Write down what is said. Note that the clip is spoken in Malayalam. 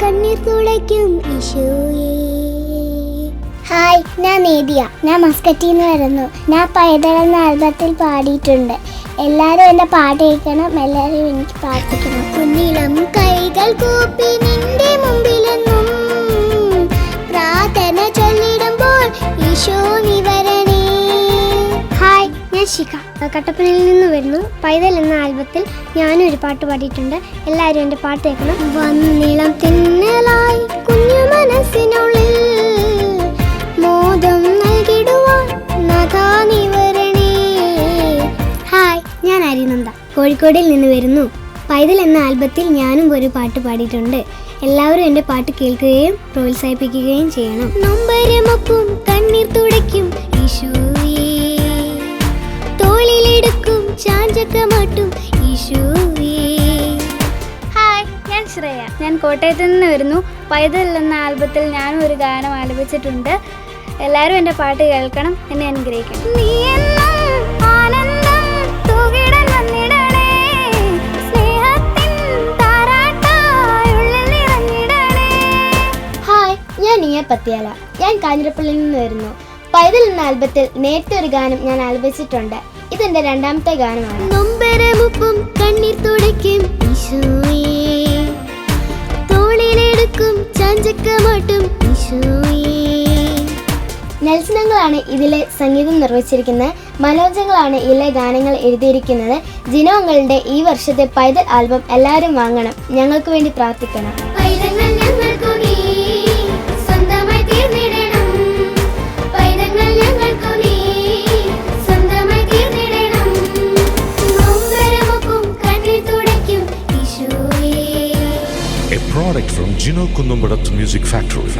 കണ്ണീർ തുളയ്ക്കും ഈശോയേ. ഹായ്, ഞാൻ നേദിയ. ഞാൻ മസ്കറ്റിൽ നിന്ന് വരുന്നു. ഞാൻ പൈതൽ എന്ന ആൽബത്തിൽ പാടിയിട്ടുണ്ട്. എല്ലാവരും എൻ്റെ പാട്ട് കേൾക്കണം, എല്ലാവരും എനിക്ക് പ്രാർത്ഥിക്കണം. കുഞ്ഞിളം കൈകൾ കൂപ്പി നിന്റെ മുമ്പിലെന്നും പ്രാർത്ഥന ചൊല്ലിടുമ്പോൾ ഈശോ നീ വരണേ. ഹായ്, ഞാൻ ശിഖ കട്ടപ്പനയിൽ നിന്ന് വരുന്നു. പൈതൽ എന്ന ആൽബത്തിൽ ഞാനും ഒരു പാട്ട് പാടിയിട്ടുണ്ട്. എല്ലാവരും എൻ്റെ പാട്ട് കേൾക്കണം. വന്നിളം തിന്നലായി കുഞ്ഞു മനസ്സിനുള്ളിൽ മോദം നൽകിടുവാൻ നാഥാ നീ വരണേ. ഹായ്, ഞാൻ അരിനന്ദ കോഴിക്കോടിൽ നിന്ന് വരുന്നു. പൈതൽ എന്ന ആൽബത്തിൽ ഞാനും ഒരു പാട്ട് പാടിയിട്ടുണ്ട്. എല്ലാവരും എൻ്റെ പാട്ട് കേൾക്കുകയും പ്രോത്സാഹിപ്പിക്കുകയും ചെയ്യണം. നൊമ്പരമൊപ്പം കണ്ണീർ തുടയ്ക്കും ഈശോയേ, തോളിലെടുക്കും ചാഞ്ചക്കമാട്ടും ഈശോയേ. ഹായ്, ഞാൻ ശ്രേയ. ഞാൻ കോട്ടയത്ത് നിന്ന് വരുന്നു. പൈതൽ എന്ന ആൽബത്തിൽ ഞാനും ഒരു ഗാനം ആലപിച്ചിട്ടുണ്ട്. എല്ലാവരും എൻ്റെ പാട്ട് കേൾക്കണം, എന്നെ അനുഗ്രഹിക്കണം. നീ എന്നും ആനന്ദം തൂകിടാൻ വന്നിടണേ, സ്നേഹത്തിൻ താരാട്ടായി ഉള്ളിൽ നിറഞ്ഞിടണേ. ഹായ്, ഞാൻ നിയ പത്യാല. ഞാൻ കാഞ്ഞിരപ്പള്ളിയിൽ നിന്ന് വരുന്നു. പൈതൽ എന്ന ആൽബത്തിൽ നേരത്തെ ഒരു ഗാനം ഞാൻ ആലപിച്ചിട്ടുണ്ട്. ഇതെന്റെ രണ്ടാമത്തെ ഗാനമാണ്. നൊമ്പരമുപ്പും കണ്ണീർ തുടയ്ക്കും ഈശോയേ, തോളിലെടുക്കും ചാഞ്ചക്കമാട്ടും ഈശോയേ. നെൽസനങ്ങളാണ് ഇതിലെ സംഗീതം നിർവഹിച്ചിരിക്കുന്നത്. മനോജങ്ങളാണ് ഇതിലെ ഗാനങ്ങൾ എഴുതിയിരിക്കുന്നത്. ജിനോങ്ങളുടെ ഈ വർഷത്തെ പൈതൽ ആൽബം എല്ലാവരും വാങ്ങണം. ഞങ്ങൾക്ക് വേണ്ടി പ്രാർത്ഥിക്കണം. A product from Gino Kundumbadath Music Factory.